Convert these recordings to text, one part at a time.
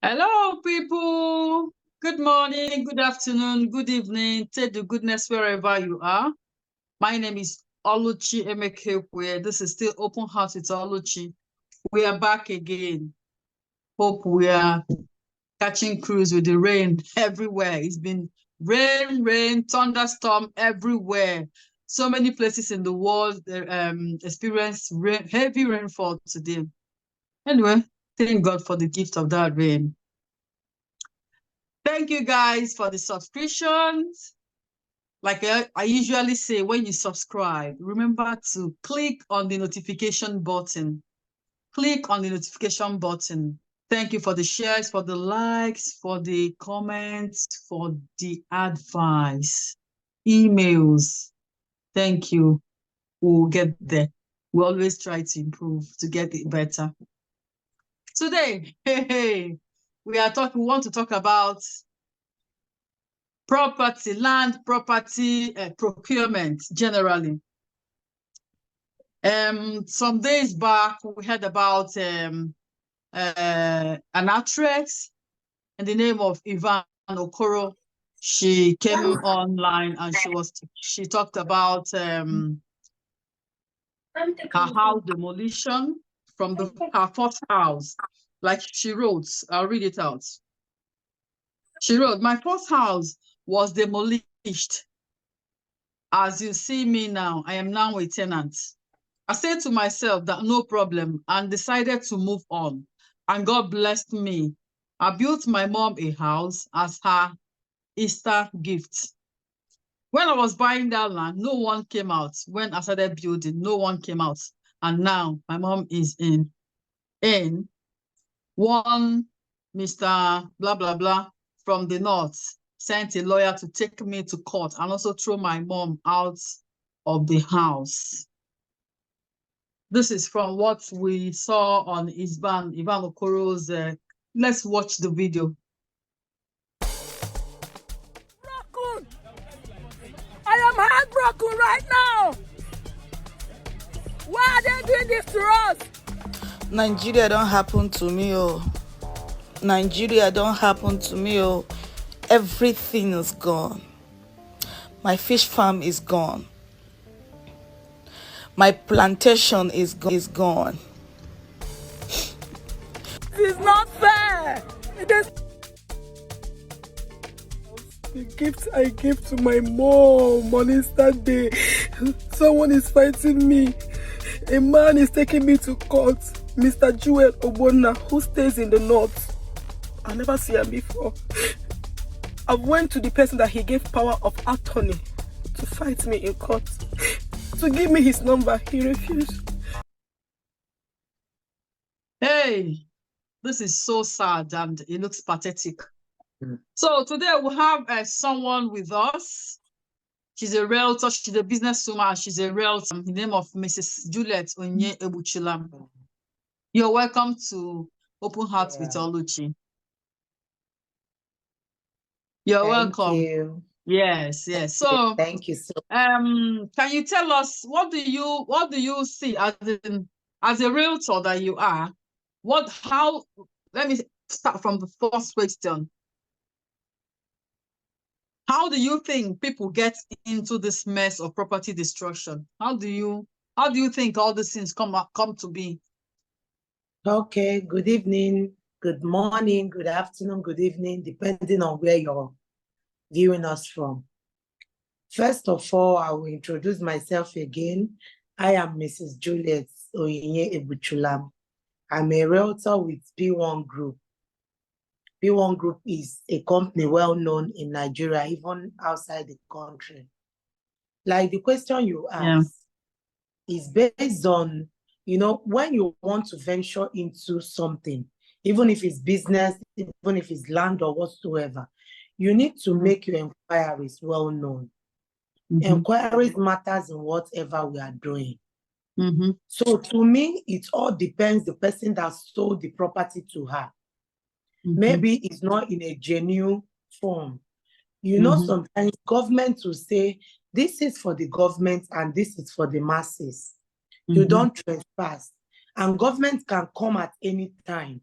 Hello, people. Good morning, good afternoon, good evening. Take the goodness wherever you are. My name is OLUCHI Emekekwe. This is still Open Heart with OLUCHI. We are back again. Hope we are catching cruise with the rain everywhere. It's been rain, thunderstorm everywhere. So many places in the world experienced heavy rainfall today. Anyway, thank God for the gift of that rain. Thank you guys for the subscriptions. Like I usually say, when you subscribe, remember to click on the notification button. Click on the notification button. Thank you for the shares, for the likes, for the comments, for the advice, emails. Thank you. We'll get there. We always try to improve, to get it better. Today, we want to talk about property, land property procurement generally. Some days back, we heard about an actress in the name of Yvonne Okoro. She came online and she talked about her house demolition from her first house. Like she wrote, I'll read it out. She wrote, "My first house was demolished. As you see me now, I am now a tenant. I said to myself that no problem and decided to move on. And God blessed me. I built my mom a house as her Easter gift. When I was buying that land, no one came out. When I started building, no one came out. And now my mom is in one Mr. blah, blah, blah from the north sent a lawyer to take me to court and also throw my mom out of the house." This is from what we saw on Yvonne Okoro's. Let's watch the video. Broken. I am heartbroken right now. Why are they doing this to us? Nigeria don't happen to me, oh. Nigeria don't happen to me, oh. Everything is gone. My fish farm is gone. My plantation is gone. This is not fair. The gift I gave to my mom on Easter Day. Someone is fighting me. A man is taking me to court. Mr. Joel Obona, who stays in the north. I never see him before. I went to the person that he gave power of attorney to fight me in court. To give me his number, he refused. Hey, this is so sad and it looks pathetic. So today we have someone with us. She's a realtor, she's a businesswoman, she's a realtor. The name of Mrs. Juliet Onye Ebuchulam. You're welcome to Open Heart with OLUCHI. You're welcome. Thank you. Yes. So thank you so can you tell us what do you see as a realtor that you are? Let me start from the first question. How do you think people get into this mess of property destruction? How do you think all these things come to be? Okay, good evening, good morning, good afternoon, good evening, depending on where you're viewing us from. First of all, I will introduce myself again. I am Mrs. Juliet Onye Ebuchulam. I'm a realtor with P1 Group. P1 Group is a company well known in Nigeria, even outside the country. Like the question you asked is based on, when you want to venture into something, even if it's business, even if it's land or whatsoever, you need to make your inquiries well known. Inquiries matters in whatever we are doing. So to me, it all depends the person that sold the property to her. Maybe it's not in a genuine form. Sometimes government will say, this is for the government and this is for the masses. You don't trespass. And government can come at any time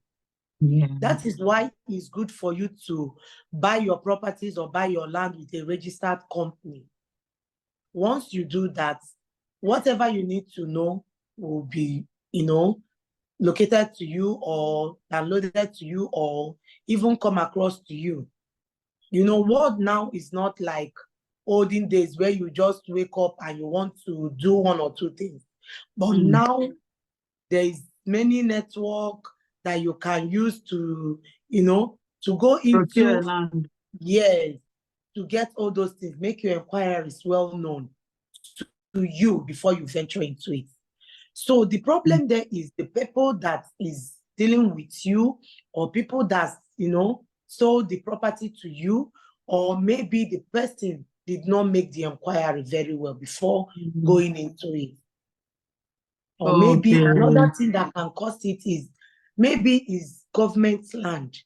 Yeah. That is why it's good for you to buy your properties or buy your land with a registered company. Once you do that, whatever you need to know will be, located to you or downloaded to you or even come across to you. What now is not like olden days where you just wake up and you want to do one or two things. But now there is many network that you can use to, to go into, yes, to get all those things, make your inquiries well known to you before you venture into it. So the problem there is the people that is dealing with you, or people that, sold the property to you, or maybe the person did not make the inquiry very well before going into it. Or maybe another thing that can cause it is maybe is government land.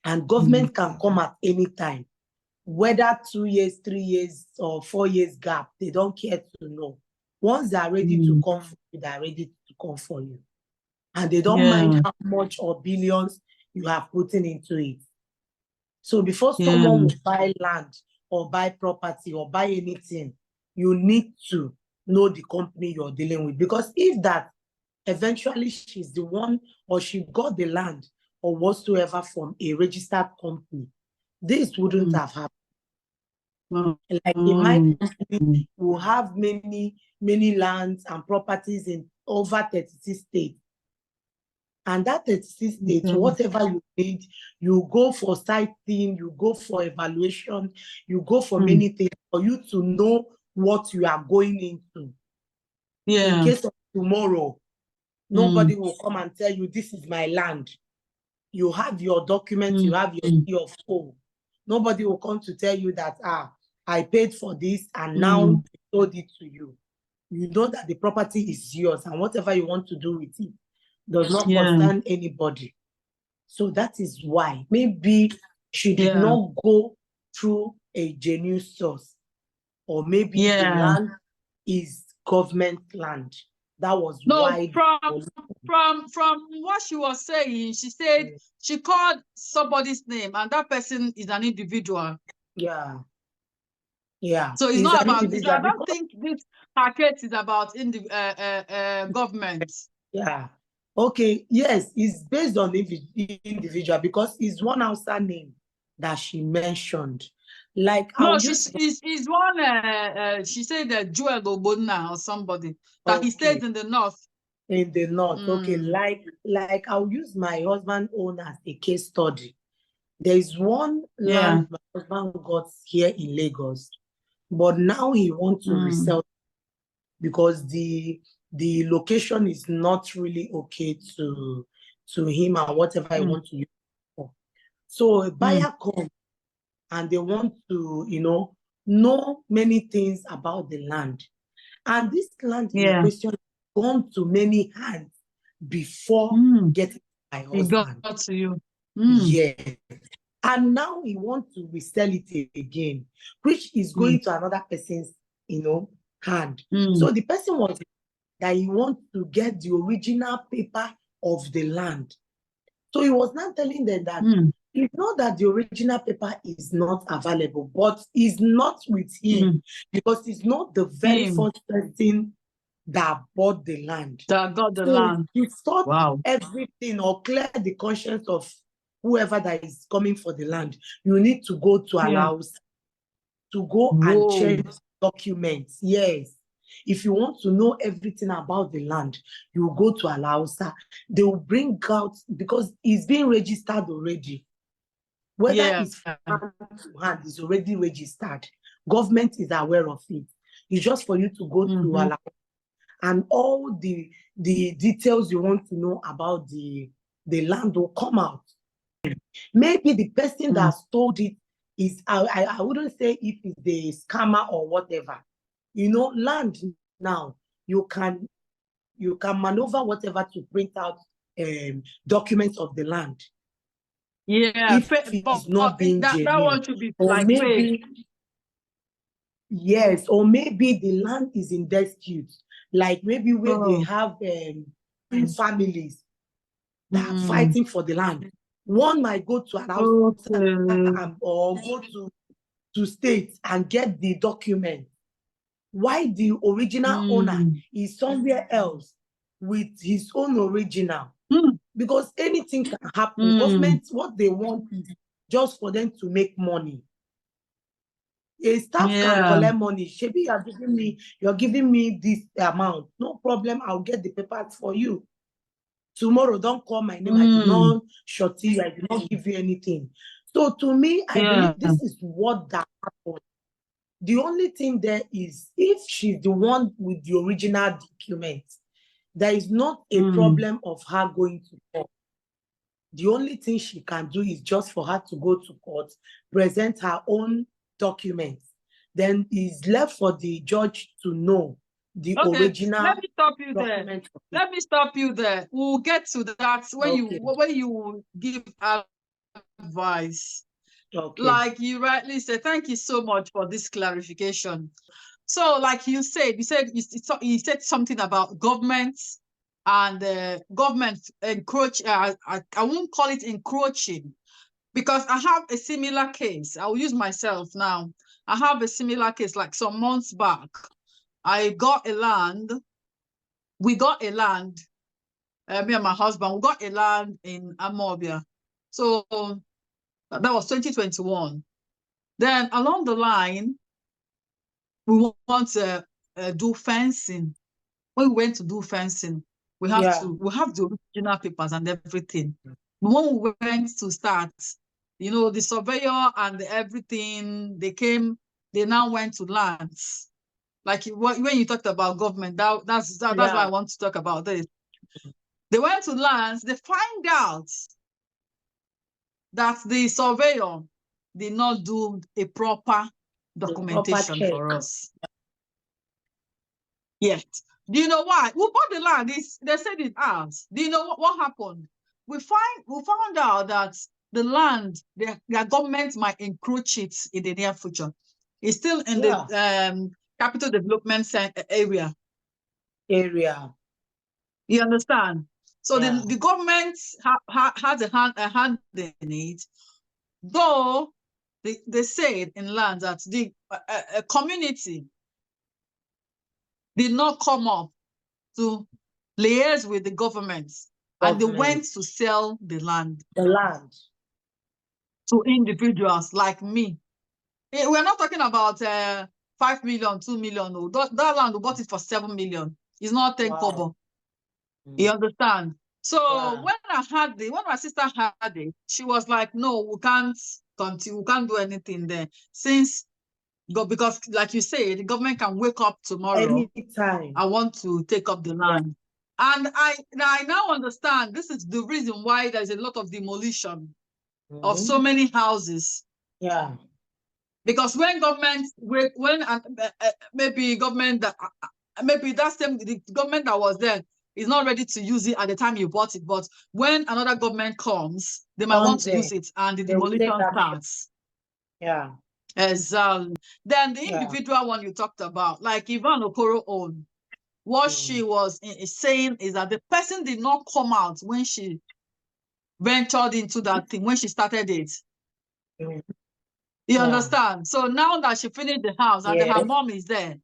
And government can come at any time, whether 2 years, 3 years, or 4 years gap. They don't care to know. Once they are ready to come for you, they are ready to come for you. And they don't mind how much or billions you have put into it. So before someone will buy land or buy property or buy anything, you need to know the company you're dealing with. Because if that eventually she's the one, or she got the land or whatsoever from a registered company, this wouldn't have happened. Like in my company, we have many lands and properties in over 36 states. And that 36 states, whatever you need, you go for sighting, you go for evaluation, you go for many things for you to know what you are going into. In case of tomorrow, nobody will come and tell you, this is my land. You have your documents, you have your key of home. Nobody will come to tell you that, I paid for this and now I sold it to you. You know that the property is yours, and whatever you want to do with it does not concern anybody. So that is why maybe she did not go through a genuine source, or maybe the land is government land. That was why. From what she was saying, she said she called somebody's name, and that person is an individual. Yeah. So it's not about. I don't think this packet is about government. Yeah. Okay. Yes, it's based on individual, because it's one outside name that she mentioned. Like, no, she's one. She said that Joel Obonna or somebody that he stays in the north. In the north, okay. Like I'll use my husband own as a case study. There is one land my husband got here in Lagos, but now he wants to resell because the location is not really okay to him and whatever he wants to use it for. So a buyer comes and they want to, know many things about the land. And this land in question gone to many hands before getting my husband. It got to you. Yeah. And now he wants to resell it again, which is going to another person's, hand. So the person was that he wants to get the original paper of the land. So he was not telling them that it's not that the original paper is not available, but it's not with him because it's not the very first person that bought the land. That got the land. He thought everything, or clear the conscience of whoever that is coming for the land. You need to go to allows to go and change documents. Yes. If you want to know everything about the land, you go to Alausa. They will bring out, because it's being registered already. Whether it's hand to hand, it's already registered. Government is aware of it. It's just for you to go to Alausa, and all the details you want to know about the land will come out. Maybe the person that stole it is, I wouldn't say if it's the scammer or whatever. Land now, you can maneuver whatever to print out documents of the land. Yeah, if it's not being that one should be like maybe yes, or maybe the land is in dispute, like maybe where they have families. that are fighting for the land. One might go to an house or go to state and get the document. Why the original owner is somewhere else with his own original? Because anything can happen. Government, what they want is just for them to make money. A staff can collect money. Shebi, you're giving me this amount. No problem. I'll get the papers for you. Tomorrow, don't call my name. I did not short you. I did not give you anything. So to me, I believe this is what that happened. The only thing there is, if she's the one with the original document, there is not a problem of her going to court. The only thing she can do is just for her to go to court, present her own documents. Then it's left for the judge to know the original. Let me stop you there. Let me stop you there. We'll get to that when you give advice. Like you rightly said, thank you so much for this clarification. So, like you said something about governments and government encroach. I won't call it encroaching, because I have a similar case. I'll use myself now. I have a similar case. Like some months back, I got a land. We got a land. Me and my husband, we got a land in Amobia. So that was 2021. Then along the line, we want to do fencing. When we went to do fencing, we have the original papers and everything. When we went to start, the surveyor and everything, they now went to lands. Like when you talked about government, that's why I want to talk about this. They went to lands, they find out that the surveyor did not do a proper documentation for us. Yet. Do you know why? We bought the land. They said it ours. Do you know what happened? We found out that the land, their government might encroach it in the near future. It's still in the capital development area. You understand? So the government has a hand in it, though they said in land that the community did not come up to liaise with the government, and they went to sell the land. To individuals like me. We're not talking about 5 million, 2 million. No. That land, we bought it for 7 million. It's not 10 kobo. You understand? So when my sister had it, she was like, no, we can't continue, we can't do anything there. Because like you say, the government can wake up tomorrow. Anytime. I want to take up the land. And I now understand this is the reason why there's a lot of demolition of so many houses. Because when government, maybe government that the government that was there is not ready to use it at the time you bought it, but when another government comes, they might want to use it, and the demolition starts. Exactly. Then the individual one you talked about, like Ivan Okoro owned, what she was saying is that the person did not come out when she ventured into that thing, when she started it. You understand? So now that she finished the house and her mom is there,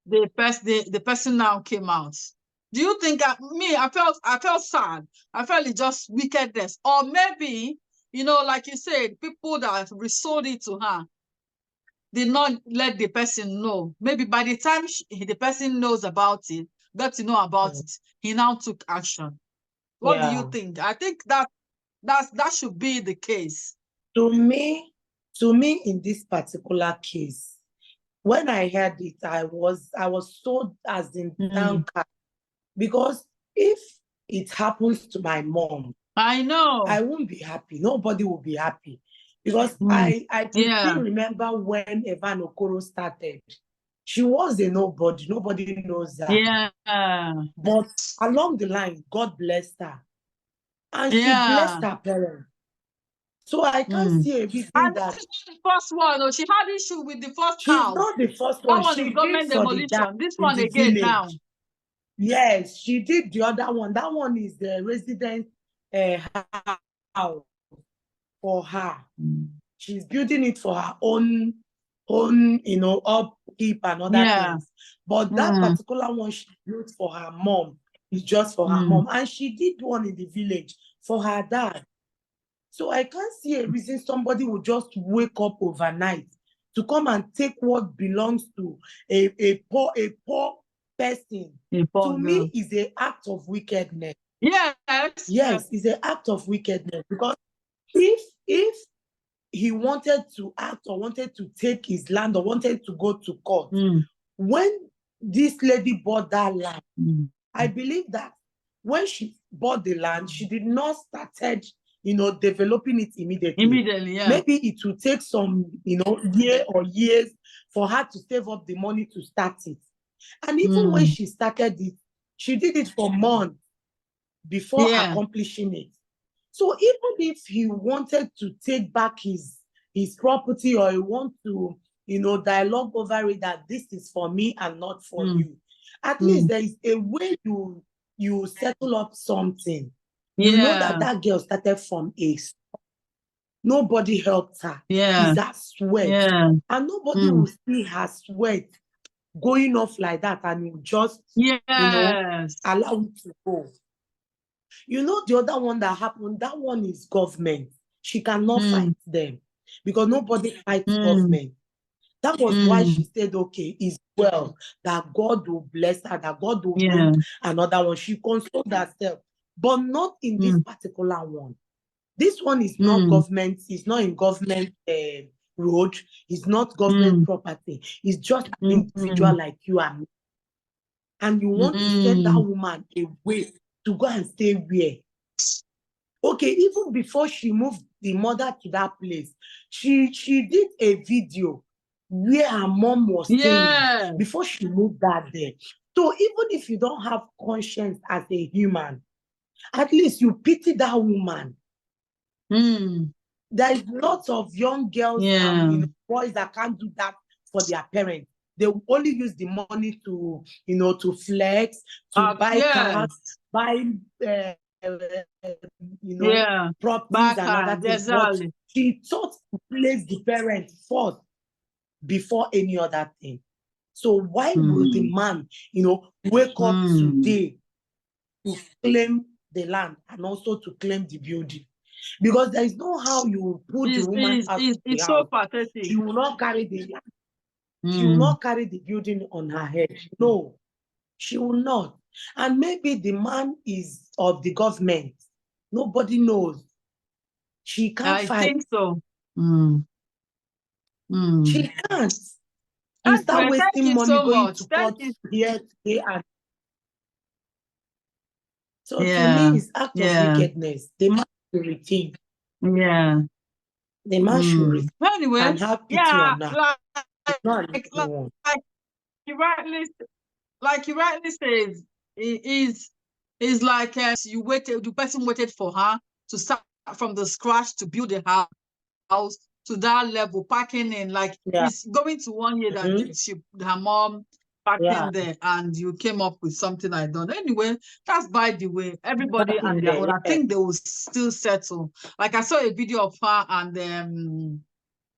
the person now came out. Do you think I felt sad? I felt it just wickedness. Or maybe, like you said, people that resold it to her did not let the person know. Maybe by the time the person knows about it, got to know about it, he now took action. What do you think? I think that should be the case. To me, in this particular case, when I heard it, I was so downcast, because if it happens to my mom, I know I won't be happy. Nobody will be happy, because I still remember when Evan Okoro started. She was a nobody. Nobody knows that. But along the line, God blessed her, and she blessed her parents. So I can't see a big thing that. This is not the first one. No, she had issue with the first She's house. not the first one. That one She is did government for demolition. This one the again village. now. Yes, she did the other one. That one is the resident a house for her. She's building it for her own, upkeep and other things. But that particular one she built for her mom is just for her mom. And she did one in the village for her dad. So I can't see a reason somebody would just wake up overnight to come and take what belongs to a poor person. To me, is an act of wickedness. Yes. Yes, it's an act of wickedness. Because if he wanted to act or wanted to take his land or wanted to go to court, when this lady bought that land, I believe that when she bought the land, she did not started, developing it immediately. Maybe it will take some, year or years for her to save up the money to start it. And even when she started it, she did it for months before accomplishing it. So even if he wanted to take back his property, or he want to, dialogue over it that this is for me and not for you, at least there is a way you settle up something. You know that girl started from a nobody helped her. It's her sweat. And nobody will see her sweat going off like that and you just, allow it to go. The other one that happened, that one is government. She cannot fight them because nobody fights government. That was why she said, okay, it's well that God will bless her, that God will bring another one. She consoled herself, but not in this particular one. This one is not government, it's not in government road, it's not government property. It's just an individual like you and me. And you want to send that woman away to go and stay where? Okay, even before she moved the mother to that place, she did a video where her mom was staying before she moved that there. So even if you don't have conscience as a human, at least you pity that woman. There is lots of young girls and boys that can't do that for their parents. They will only use the money to, to flex, to buy cars, buy, properties and other things. But she thought to place the parent first before any other thing. So why will the man, wake up today to claim the land and also to claim the building? Because there is no how you put the woman out of the house. So pathetic. She will not carry the land. She will not carry the building on her head. No, she will not. And maybe the man is of the government. Nobody knows. She can't fight. I think so. She can't. You start wasting money going to court here, and so to me, it's act of wickedness. The man should rethink. The man should rethink. Anyway, and have pity on her. Like you rightly says, it is like you waited. The person waited for her to start from the scratch to build a house to that level, packing in. Like it's going to 1 year that her mom packing there, and you came up with something I don't. Anyway, that's by the way. Everybody and their own. I think they will still settle. Like I saw a video of her and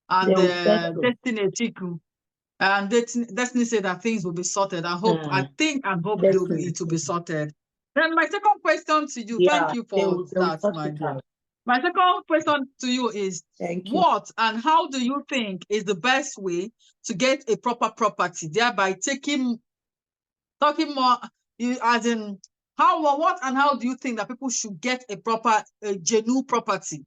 Destiny Chiku. And Destiny said that things will be sorted. I think and hope it will be sorted. Then my second question to you, thank you for that, my dear. My second question to you is, what and how do you think is the best way to get a proper property, thereby talking more, as in, what and how do you think that people should get a proper, genuine property?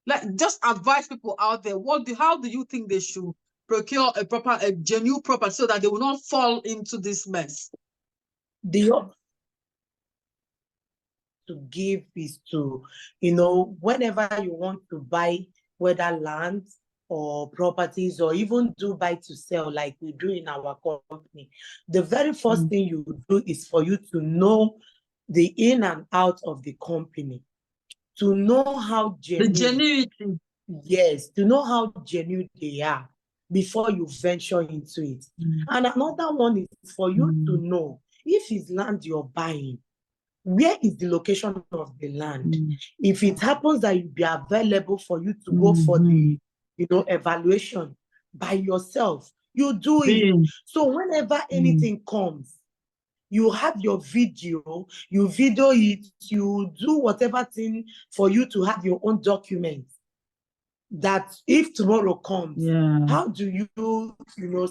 Like, just advise people out there, how do you think they should procure a genuine property so that they will not fall into this mess? To give is to, whenever you want to buy, whether land or properties or even do buy to sell like we do in our company, the very first thing you do is for you to know the in and out of the company, to know how genuine. The genuinity. Yes, to know how genuine they are before you venture into it. And another one is for you to know if it's land you're buying, where is the location of the land? If it happens that it be available for you to go for the, evaluation by yourself, you do it. So whenever anything comes, you have your video, you video it, you do whatever thing for you to have your own documents. That if tomorrow comes, how do you,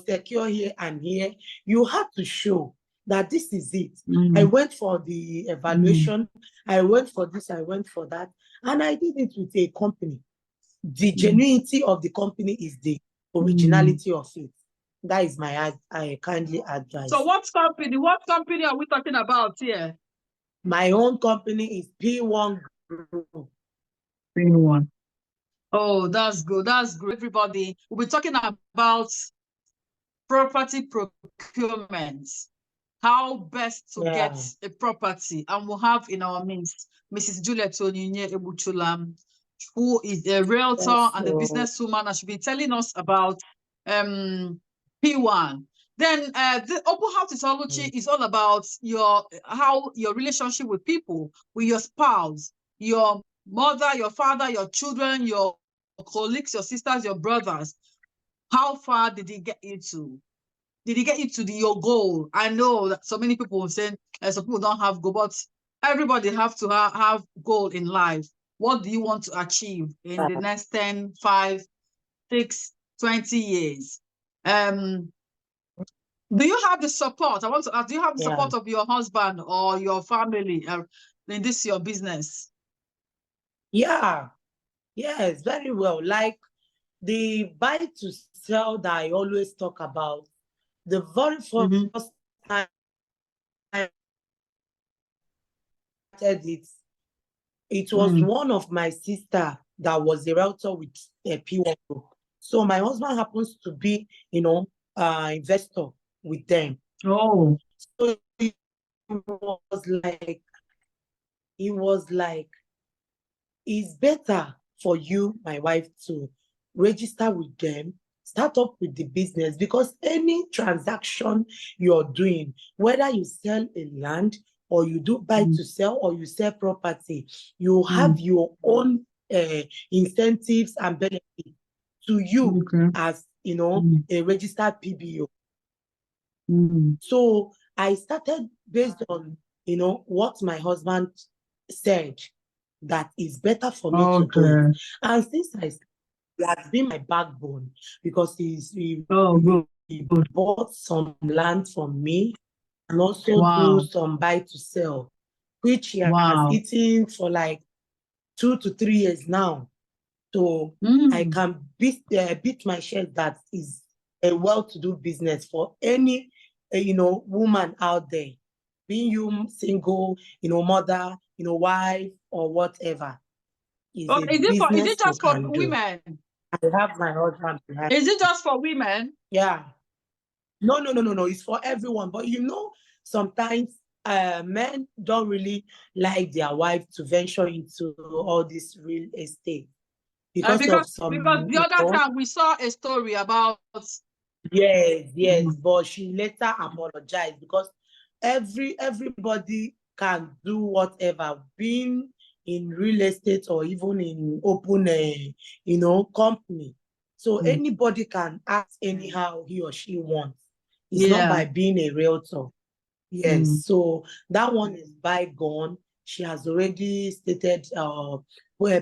secure here and here? You have to show that this is it. I went for the evaluation, I went for this, I went for that, and I did it with a company. The genuinity of the company is the originality of it. That is my I kindly advise. So what company are we talking about here? My own company is P1 Group. P1. Oh, that's good. That's good. Everybody, we'll be talking about property procurement, how best to get a property, and we'll have in our midst Mrs. Juliet Onyinye Ebuchulam, who is a realtor and a businesswoman, and she'll be telling us about P1. Then the open house ethology is all about your relationship with people, with your spouse, your mother, your father, your children, your colleagues, your sisters, your brothers. How far did he get you to? Did he get you to your goal? I know that so many people will say some people don't have goal, but everybody have to have goal in life. What do you want to achieve in the next 10, 5, 6, 20 years? Do you have the support? I want to ask, do you have the support of your husband or your family in this your business? Yeah. Yes, very well. Like the buy to sell that I always talk about, the very first time I started it was one of my sister that was a realtor with a P1 Group. So my husband happens to be, investor with them. Oh. So it was like, it's better for you, my wife, to register with them, start up with the business, because any transaction you're doing, whether you sell a land or you do buy to sell or you sell property, you have your own incentives and benefits to you as, a registered PBO. So I started based on, what my husband said that is better for me to do it. And since he has been my backbone, because he bought some land from me and also do some buy to sell, which he has eaten for like 2 to 3 years now. So I can beat my chest that is a well-to-do business for any woman out there, being you single, mother, wife, or whatever. Is it just for women? I have my husband. Is it just for women? Yeah. No. It's for everyone. But sometimes men don't really like their wife to venture into all this real estate because the other time we saw a story about. Yes, but she later apologized because everybody can do whatever, being in real estate or even in open company. So anybody can act anyhow he or she wants. It's not by being a realtor. Yes. So that one is bygone. She has already stated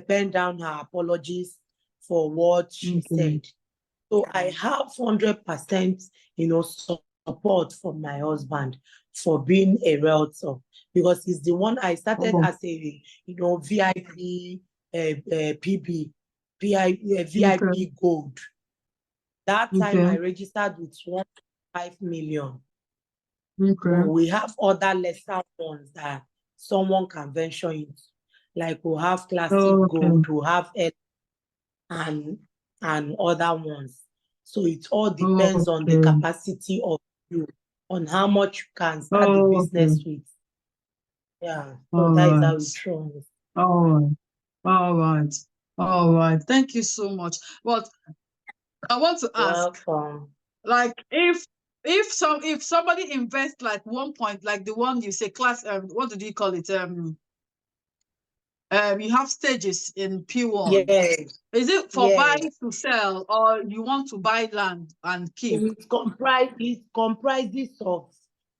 pen down her apologies for what she said. So I have 100%, support from my husband for being a realtor, because he's the one I started as a, VIP, PB, VIP gold. That time I registered with 1.5 million. We have other lesser ones that someone can venture into. Like we'll have classic gold, we'll have and other ones. So it all depends on the capacity of you, on how much you can start the business with. Yeah, so that is how it runs. All right. Thank you so much. But I want to ask, Welcome. like, if if somebody invests like 1 point, like the one you say class, what do you call it? You have stages in P1. Yes, Is it for yes. buy to sell, or you want to buy land and keep? It comprises of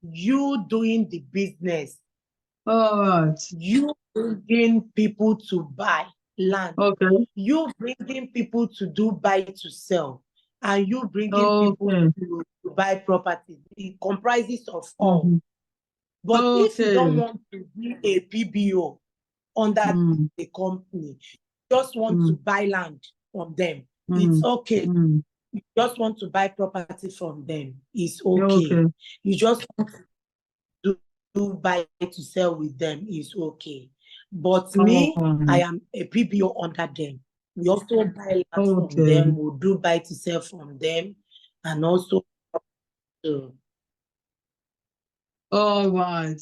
you doing the business, All right. you bringing people to buy land, Okay. you bringing people to do buy to sell, and you bringing people Okay. to buy property. It comprises of all. Mhm. But if you don't Okay. want to be a PBO under Mm, the company, just want to mm, buy land from them, it's mm, okay. mm. You just want to buy property from them, it's okay. Okay. You just want to do buy to sell with them, is okay. But me, I am a PBO under them. We also buy land from Okay. them, we do buy to sell from them, and also All right.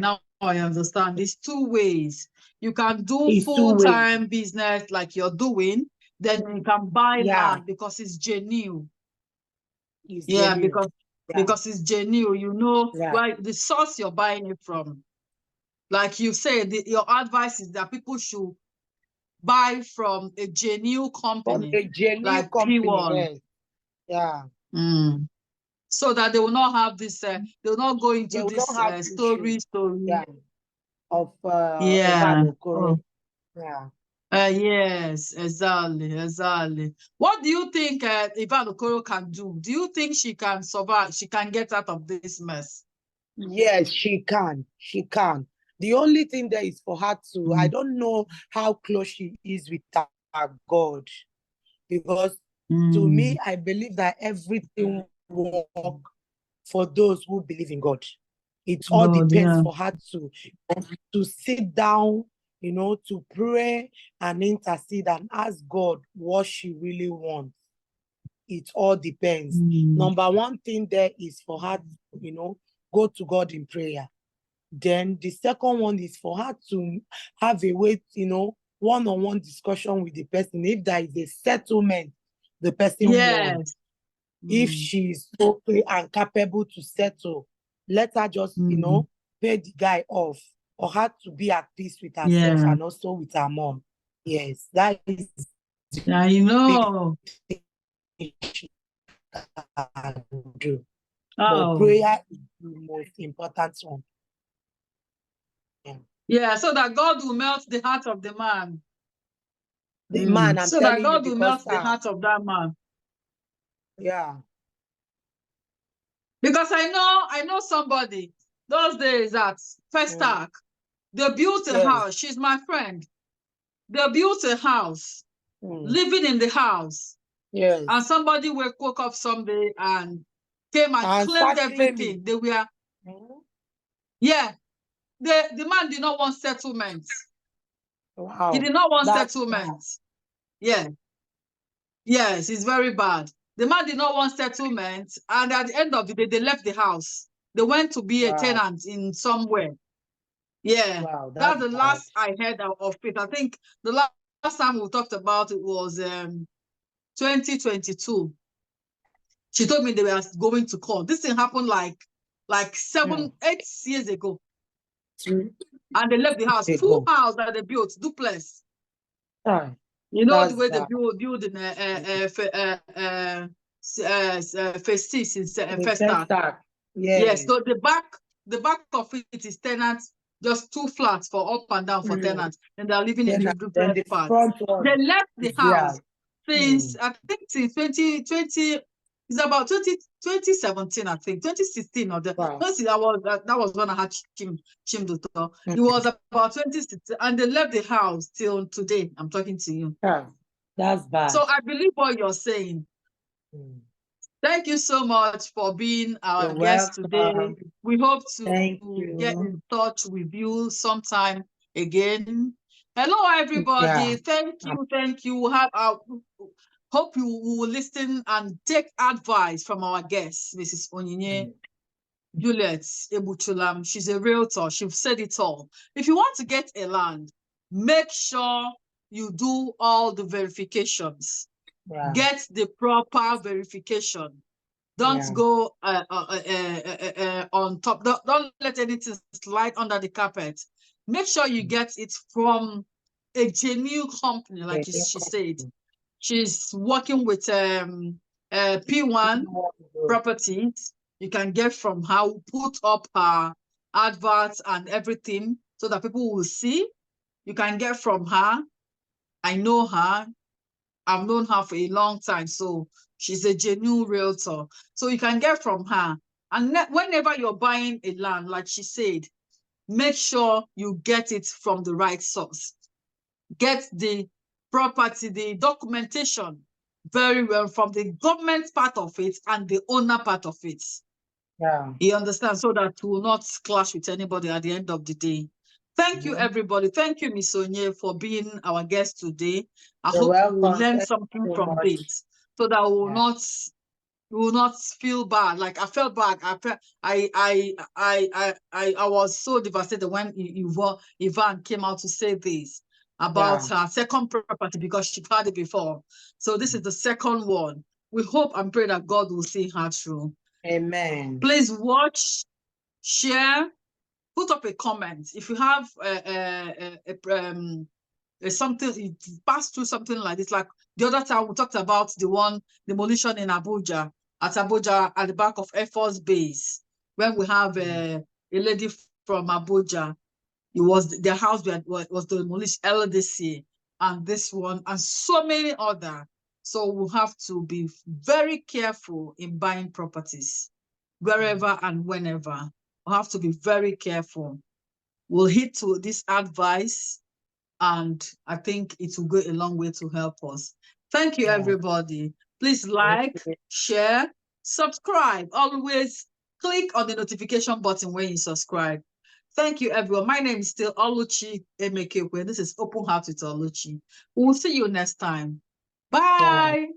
Now I understand. It's two ways. You can do it's two ways. full-time business like you're doing, then you can buy Yeah, land because it's genuine. it's Yeah, genuine. because it's genuine. You know Yeah. where the source you're buying it from. Like you said, your advice is that people should buy from a genuine From company, a genuine like company, P1. yes. Yeah. Mm. So that they will not have this, they will not go into They will this not have story. yeah, of Yeah. Okoro. Yeah. Yes, exactly. What do you think Ivan Okoro can do? Do you think she can survive? She can get out of this mess? Yes, she can. She can. The only thing there is for her to, I don't know how close she is with her God. Because to me, I believe that everything will work for those who believe in God. It all God, depends yeah. for her to sit down, to pray and intercede and ask God what she really wants. It all depends. Number one thing there is for her to, go to God in prayer. Then the second one is for her to have a way, one-on-one discussion with the person. If there is a settlement the person wants, if she's okay and capable to settle, let her just, pay the guy off, or her to be at peace with herself and also with her mom. Yes, that is I know. she can do. But Oh, prayer is the most important one. yeah. So that God will melt the heart of the man. The man, I'm So that telling you, God will melt because the heart of that man. yeah. Because I know somebody those days at First Arc, they built a Yes. house. She's my friend. They built a house, living in the house. Yes. And somebody woke up someday and came and claimed start everything. claiming. They were, yeah. The man did not want settlement. Wow. He did not want That's settlement. Yeah. Yes, it's very bad. The man did not want settlement. And at the end of the day, they left the house. They went to be a tenant in somewhere. Yeah. Wow, That's the bad. last I heard of it. I think the last time we talked about it was 2022. She told me they were going to court. This thing happened like 7, 8 years ago. And they left the house, full house that they built, duplex. You know the way they build in phase 6 in First Arc. Yes. So the back of it is tenants, just 2 flats for up and down for tenants, and they're living in the duplex part. They left the house since I think since 2020. It's about 2017, I think, 2016 or that was when I had Chimduto. It was about 2016, and they left the house till today. I'm talking to you. That's bad. So I believe what you're saying. Thank you so much for being our guest today. We hope to get in touch with you sometime again. Hello, everybody. Thank you. Hope you will listen and take advice from our guest, Mrs. Onyinye Juliet Ebuchulam. She's a realtor. She's said it all. If you want to get a land, make sure you do all the verifications. Get the proper verification. Don't go on top. Don't let anything slide under the carpet. Make sure you get it from a genuine company, like she said. She's working with P1 Properties. You can get from her, put up her adverts and everything so that people will see. You can get from her. I know her. I've known her for a long time, so she's a genuine realtor. So you can get from her. And whenever you're buying a land, like she said, make sure you get it from the right source. Get the property, the documentation very well from the government part of it and the owner part of it. Yeah. You understand? So that will not clash with anybody at the end of the day. Thank you, everybody. Thank you, Miss Onye, for being our guest today. I hope you will learn something from this so that we will not feel bad. Like I felt bad. I was so devastated when Yvonne came out to say this about her second property because she had it before. So this is the second one. We hope and pray that God will see her through. Amen. Please watch, share, put up a comment. If you have something, you pass through something like this, like the other time we talked about the demolition in Abuja, at the back of Air Force Base, when we have a lady from Abuja. It was their house was demolished LDC, and this one, and so many other. So we have to be very careful in buying properties, wherever and whenever. We have to be very careful. We'll heed to this advice, and I think it will go a long way to help us. Thank you, everybody. Please like, share, subscribe. Always click on the notification button when you subscribe. Thank you, everyone. My name is still OLUCHI Emekekwe. This is Open Heart with OLUCHI. We'll see you next time. Bye.